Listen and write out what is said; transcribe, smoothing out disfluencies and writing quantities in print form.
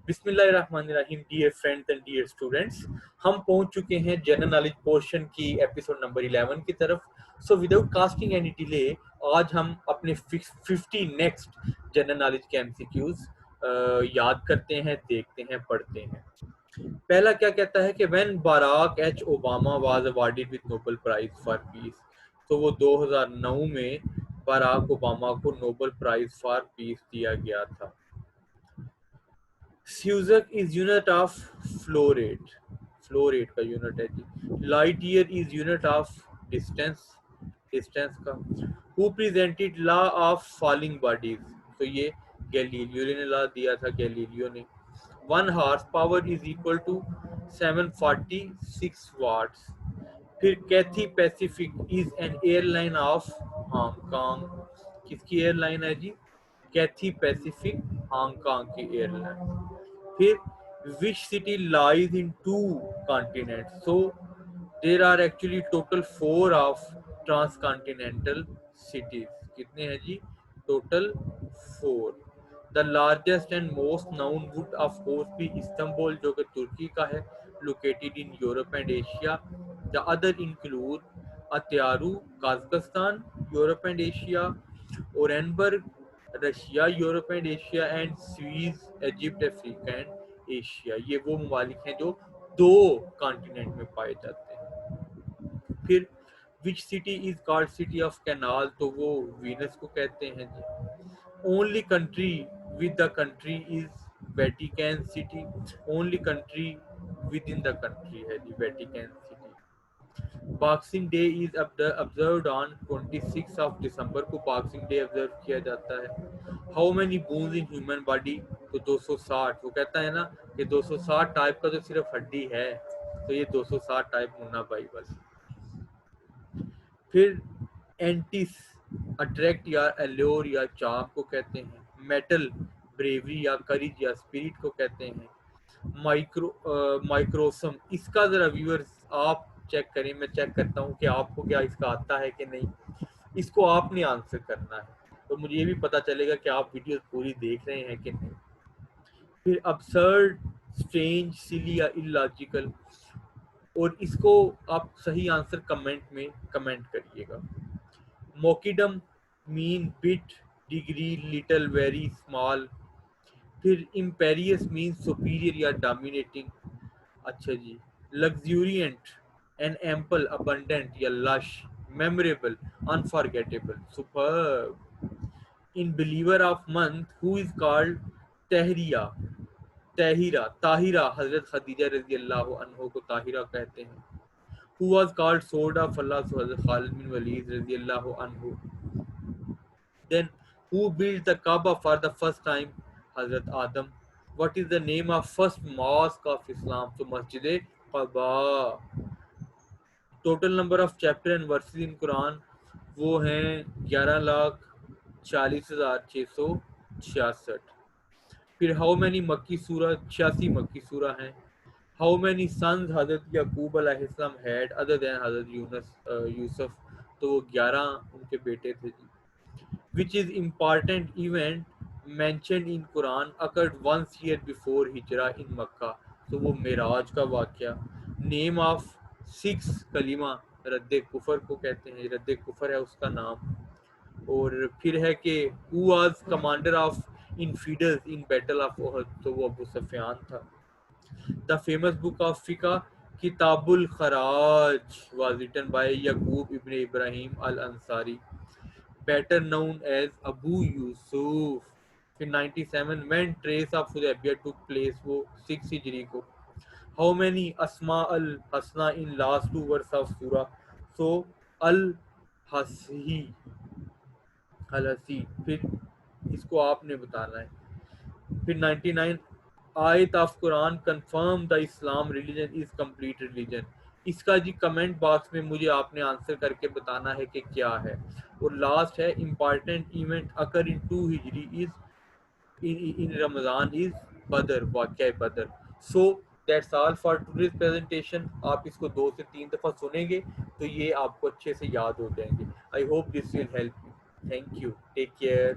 बिस्मिल्लाहिर्रहमानिर्रहीम। Dear friends and dear students, हम पहुंच चुके हैं जनरल नॉलेज पोर्शन की एपिसोड नंबर 11 की तरफ। So without casting any delay, आज हम अपने 50 नेक्स्ट जनरल नॉलेज के एमसीक्यूज याद करते हैं, देखते हैं, पढ़ते हैं। पहला क्या कहता है कि when Barack H Obama was awarded with Nobel Prize for peace. तो वो 2009 में बराक ओबामा को नोबेल प्राइज फॉर पीस दिया गया था। Cusack is unit of flow rate. Flow rate का यूनिट है जी। Light year is unit of distance, distance का। Who presented law of falling bodies. तो ये गैलीलियो ने लॉ दिया था, गैलीलियो ने। 1 horsepower is equal to 746 watts. फिर Cathay Pacific is an airline of Hong. Kong airline है जी? कैथी पैसिफिक, हांगकांग की एयरलाइन। फिर which city lies in two continents? So there are actually total 4 of transcontinental cities. कितने हैं जी? Total 4. The largest and most known would of course be Istanbul, जो कि तुर्की का है, located in Europe and Asia. The other include Atyaru, Kazakhstan, Europe and Asia, Orenburg, Russia, Europe and Asia, and Suez, Egypt, Africa and Asia. ये वो ममालिक हैं जो 2 continent में पाए जाते हैं। फिर which city is called city of canal? तो वो वीनस को कहते हैं जी। Only country with the country is Vatican City. Only country within the country है जी Vatican City. Boxing Day is observed on 26 of December को Boxing Day observe किया जाता है। How many bones in human body? तो 260। वो कहता है ना कि 260 टाइप का तो सिर्फ हड्डी है, तो ये 260 टाइप मुन्ना भाई बस। फिर एंटिस अट्रैक्ट या एल्योर या चार्म को कहते हैं। मेटल ब्रेवरी या करेज या स्पिरिट को कहते हैं। माइक्रोसम, इसका जरा व्यूअर्स आप चेक करें, मैं चेक करता हूँ कि आपको क्या इसका आता है कि नहीं। इसको आपने आंसर करना है, तो मुझे ये भी पता चलेगा कि आप वीडियो पूरी देख रहे हैं कि नहीं। फिर absurd, स्ट्रेंज, सिली या इलॉजिकल, और इसको आप सही आंसर कमेंट में कमेंट करिएगा। Modicum mean bit, degree, little, very, small. फिर इम्पेरियस मीन सुपीरियर या डोमिनेटिंग। अच्छा जी। लग्जूरियंट, एन एम्पल, अबंडेंट या lush. Memorable, unforgettable, superb. In believer of month who is called तहरिया, ताहिरा, ताहिरा, हजरत खदीजा रजी अल्लाह अन्हो को ताहिरा कहते हैं। Who was called sword of Allah? So Hazrat Khalid bin Walid रजी अल्लाह अन्हो। Then who build the Kaaba for the first time? Hazrat Adam. What is the name of first mosque of Islam? तो मस्जिद Quba. Total number of chapter and verses in Quran वो हैं 11,40,666। फिर how many मक्की सूरा? 86 मक्की सूरा हैं। हाउ मैनी सन्स हजरत यकूब अलैहिस्सलाम हैड अदर देन हजरत यूसुफ? तो वो 11 उनके बेटे थे जी। Which is important event mentioned in Quran occurred 1 year before हिजरा इन मक्का? तो वो मेराज का वाक़या। नेम ऑफ 6 कलीमा रद्द कुफर को कहते हैं, रद्द कुफर है उसका नाम। और फिर है कि who was commander of infidels in battle of Uhud? तो वो अबू सुफियान था। द फेमस बुक ऑफ फिका किताबुल खराज was written by Yaqub ibn Ibrahim al Ansari, better known as Abu Yusuf। फिर 97 when trace of Hudaybiyah took place, वो 6 हिजरी को। How many asma al hasna in last 2 verse of surah? So al hasi, al hasi। फिर इसको आपने बताना है। फिर 99 आयत of Quran confirm the Islam religion is complete religion. इसका जी कमेंट बॉक्स में मुझे आपने आंसर करके बताना है कि क्या है। और लास्ट है important event occur in 2 Hijri is in Ramzan is बदर, वाक़या बदर। So that's all for today's presentation. आप इसको 2 से 3 दफ़ा सुनेंगे तो ये आपको अच्छे से याद हो जाएंगे। I hope this will help you. Thank you, take care.